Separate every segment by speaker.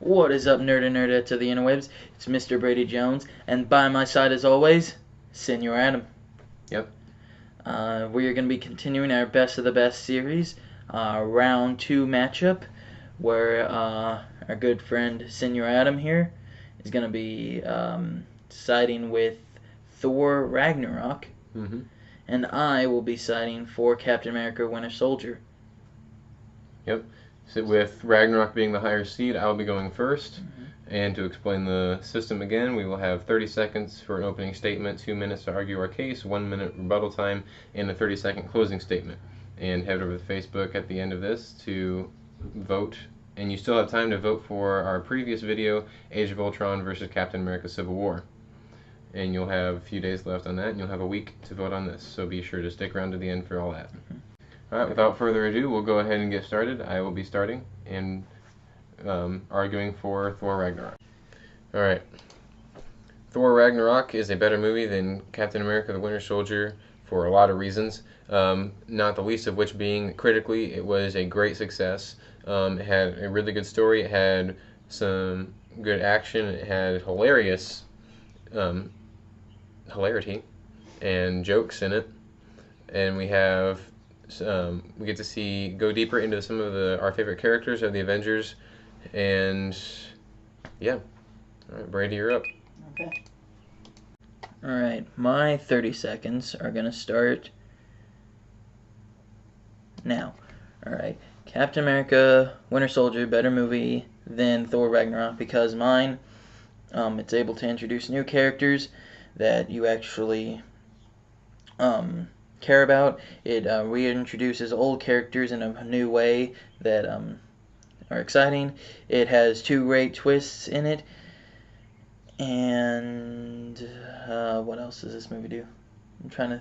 Speaker 1: What is up, nerd and nerdettes of the interwebs? It's Mr. Brady Jones, and by my side, as always, Senor Adam.
Speaker 2: Yep.
Speaker 1: We are going to be continuing our Best of the Best series, round 2 matchup, where our good friend Senor Adam here is going to be siding with Thor Ragnarok, and I will be siding for Captain America Winter Soldier.
Speaker 2: Yep. So with Ragnarok being the higher seed, I'll be going first. And to explain the system again, we will have 30 seconds for an opening statement, 2 minutes to argue our case, 1 minute rebuttal time, and a 30-second closing statement. And head over to Facebook at the end of this to vote. And you still have time to vote for our previous video, Age of Ultron versus Captain America Civil War. And you'll have a few days left on that, and you'll have a week to vote on this. So be sure to stick around to the end for all that. Alright, without further ado, we'll go ahead and get started. I will be starting and arguing for Thor Ragnarok. Alright. Thor Ragnarok is a better movie than Captain America the Winter Soldier for a lot of reasons, not the least of which being critically it was a great success. It had a really good story, it had some good action, it had hilarious hilarity and jokes in it, and we get to go deeper into some of our favorite characters of the Avengers, and yeah. Alright, Brady, you're up.
Speaker 1: Okay. Alright, my 30 seconds are going to start now. Alright, Captain America Winter Soldier, better movie than Thor Ragnarok because mine, it's able to introduce new characters that you actually care about. It reintroduces old characters in a new way that are exciting. It has 2 great twists in it. And what else does this movie do? I'm trying to...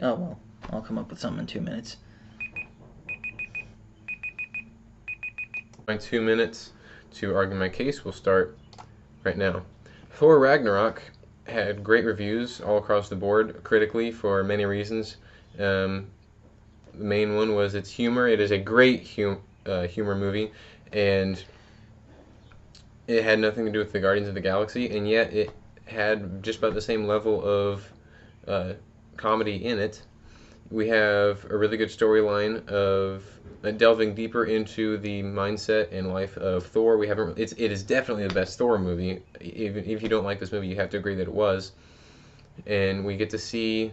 Speaker 1: Oh, well, I'll come up with something in 2 minutes.
Speaker 2: My 2 minutes to argue my case will start right now. Thor Ragnarok had great reviews all across the board, critically, for many reasons. The main one was its humor. It is a great humor movie, and it had nothing to do with the Guardians of the Galaxy, and yet it had just about the same level of comedy in it. We have a really good storyline of delving deeper into the mindset and life of Thor. It is definitely the best Thor movie. Even if you don't like this movie, you have to agree that it was. And we get to see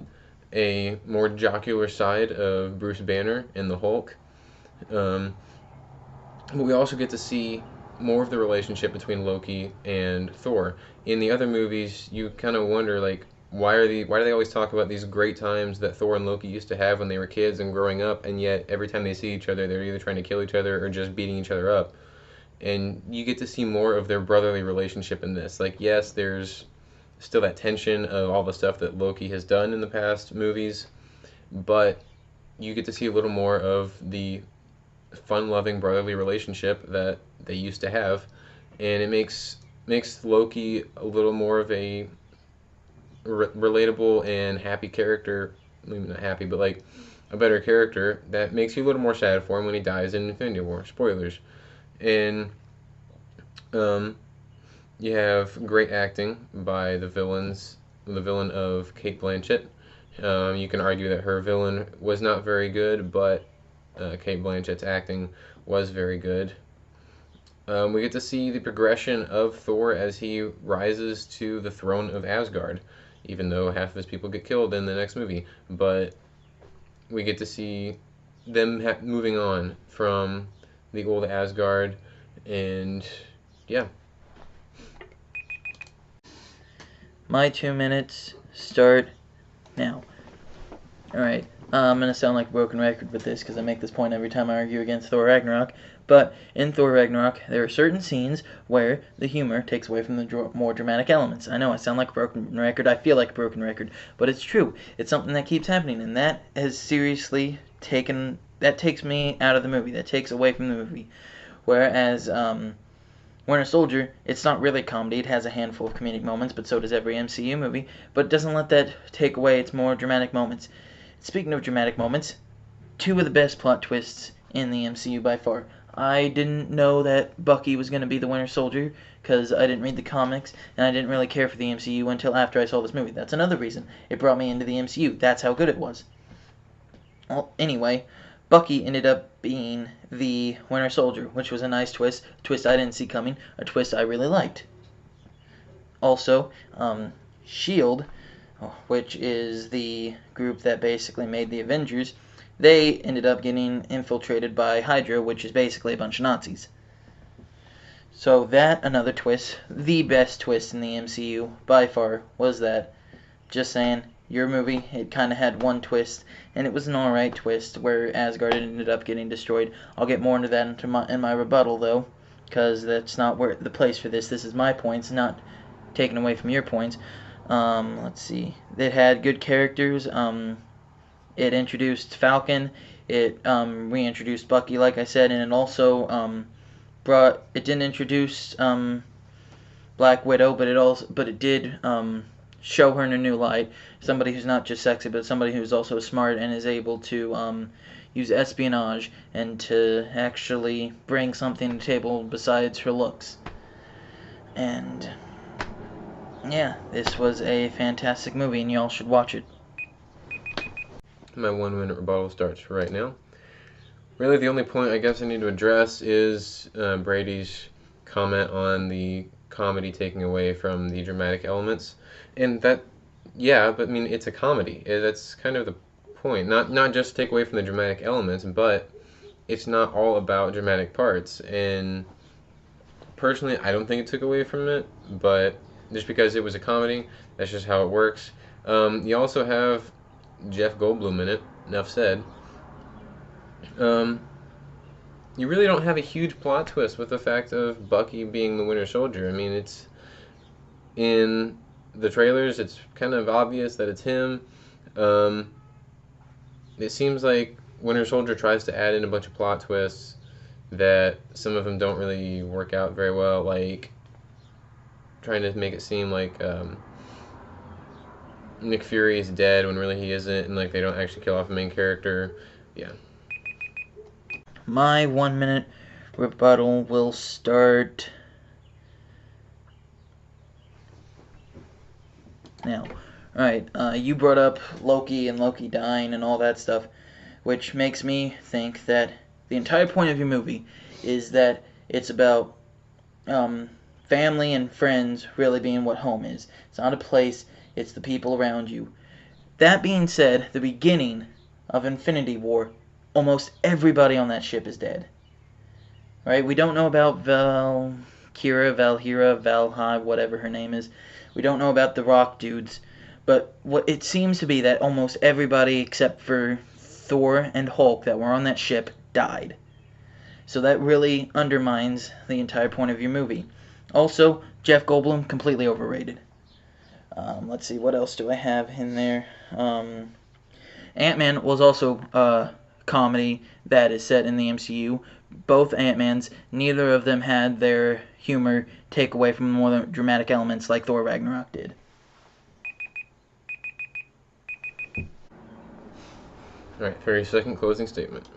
Speaker 2: a more jocular side of Bruce Banner and the Hulk. But we also get to see more of the relationship between Loki and Thor. In the other movies, you kind of wonder, like, why do they always talk about these great times that Thor and Loki used to have when they were kids and growing up, and yet every time they see each other, they're either trying to kill each other or just beating each other up. And you get to see more of their brotherly relationship in this. Like, yes, there's still that tension of all the stuff that Loki has done in the past movies, but you get to see a little more of the fun-loving brotherly relationship that they used to have, and it makes Loki a little more of a relatable and happy character. Maybe not happy, but like a better character that makes you a little more sad for him when he dies in Infinity War. Spoilers. And you have great acting by the villain of Cate Blanchett. You can argue that her villain was not very good, but Cate Blanchett's acting was very good. We get to see the progression of Thor as he rises to the throne of Asgard, even though half of his people get killed in the next movie. But we get to see them moving on from the old Asgard, and yeah.
Speaker 1: My 2 minutes start now. Alright, I'm going to sound like a broken record with this because I make this point every time I argue against Thor Ragnarok. But in Thor Ragnarok, there are certain scenes where the humor takes away from the more dramatic elements. I know I sound like a broken record, I feel like a broken record, but it's true. It's something that keeps happening, and that has seriously takes me out of the movie. That takes away from the movie. Whereas Winter Soldier, it's not really comedy. It has a handful of comedic moments, but so does every MCU movie. But it doesn't let that take away its more dramatic moments. Speaking of dramatic moments, 2 of the best plot twists in the MCU by far. I didn't know that Bucky was going to be the Winter Soldier because I didn't read the comics and I didn't really care for the MCU until after I saw this movie. That's another reason it brought me into the MCU. That's how good it was. Well, anyway, Bucky ended up being the Winter Soldier, which was a nice twist. A twist I didn't see coming. A twist I really liked. Also, Shield, which is the group that basically made the Avengers, they ended up getting infiltrated by Hydra, which is basically a bunch of Nazis. So that, another twist, the best twist in the MCU by far was that. Just saying, your movie, it kind of had one twist, and it was an alright twist where Asgard ended up getting destroyed. I'll get more into that in my rebuttal, though, because that's not where the place for this. This is my points, not taken away from your points. Let's see. It had good characters. It introduced Falcon. It reintroduced Bucky, like I said, and it also it didn't introduce Black Widow, but it did show her in a new light. Somebody who's not just sexy, but somebody who's also smart and is able to use espionage and to actually bring something to the table besides her looks. And yeah, this was a fantastic movie, and y'all should watch it.
Speaker 2: My 1 minute rebuttal starts right now. Really, the only point I guess I need to address is Brady's comment on the comedy taking away from the dramatic elements. And that, yeah, but I mean, it's a comedy. That's kind of the point. Not just take away from the dramatic elements, but it's not all about dramatic parts. And personally, I don't think it took away from it, but just because it was a comedy, that's just how it works. You also have Jeff Goldblum in it, enough said. You really don't have a huge plot twist with the fact of Bucky being the Winter Soldier. I mean, it's in the trailers, it's kind of obvious that it's him. It seems like Winter Soldier tries to add in a bunch of plot twists that some of them don't really work out very well, like trying to make it seem like Nick Fury is dead when really he isn't, and like they don't actually kill off a main character. Yeah.
Speaker 1: My 1 minute rebuttal will start now. Alright, you brought up Loki and Loki dying and all that stuff, which makes me think that the entire point of your movie is that it's about family and friends really being what home is. It's not a place, it's the people around you. That being said, the beginning of Infinity War, almost everybody on that ship is dead. Right? We don't know about Valhalla, whatever her name is. We don't know about the Rock dudes. But what it seems to be that almost everybody except for Thor and Hulk that were on that ship died. So that really undermines the entire point of your movie. Also, Jeff Goldblum, completely overrated. Let's see, what else do I have in there? Ant-Man was also a comedy that is set in the MCU. Both Ant-Mans, neither of them had their humor take away from more dramatic elements like Thor Ragnarok did.
Speaker 2: Alright, 30-second closing statement.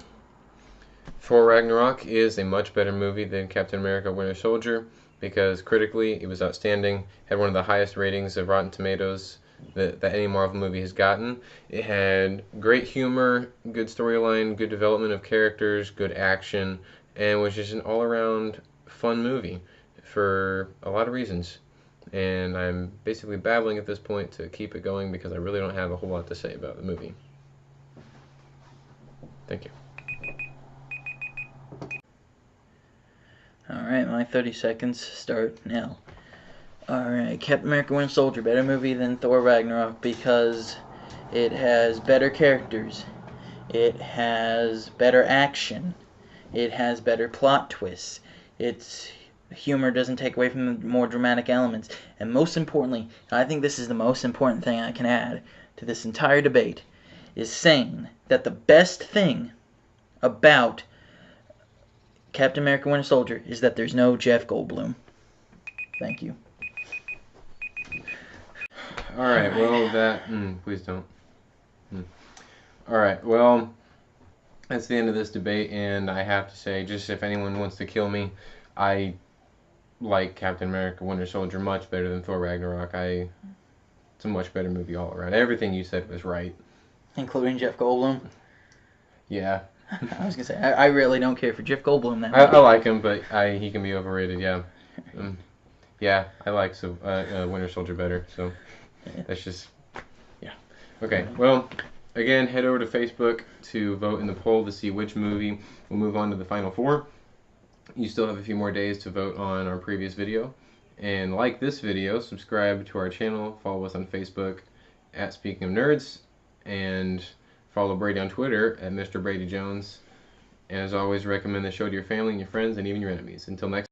Speaker 2: Thor Ragnarok is a much better movie than Captain America Winter Soldier because critically it was outstanding, had one of the highest ratings of Rotten Tomatoes that any Marvel movie has gotten. It had great humor, good storyline, good development of characters, good action, and was just an all-around fun movie for a lot of reasons. And I'm basically babbling at this point to keep it going because I really don't have a whole lot to say about the movie. Thank you.
Speaker 1: Alright, my 30 seconds start now. Alright, Captain America Winter Soldier, better movie than Thor Ragnarok because it has better characters, it has better action, it has better plot twists, its humor doesn't take away from the more dramatic elements, and most importantly, I think this is the most important thing I can add to this entire debate, is saying that the best thing about Captain America Winter Soldier is that there's no Jeff Goldblum. Thank you.
Speaker 2: Alright, well, that... please don't. Alright, well, that's the end of this debate, and I have to say, just if anyone wants to kill me, I like Captain America Winter Soldier much better than Thor Ragnarok. It's a much better movie all around. Everything you said was right.
Speaker 1: Including Jeff Goldblum.
Speaker 2: Yeah.
Speaker 1: I was gonna say I really don't care for Jeff Goldblum that
Speaker 2: I
Speaker 1: much.
Speaker 2: like him, but he can be overrated. Yeah. Yeah, I like Winter Soldier better. So that's just okay. Well, again, head over to Facebook to vote in the poll to see which movie will move on to the final four. You still have a few more days to vote on our previous video. And like this video, subscribe to our channel, follow us on Facebook at Speaking of Nerds, and follow Brady on Twitter at Mr. Brady Jones. And as always, recommend the show to your family and your friends and even your enemies. Until next time.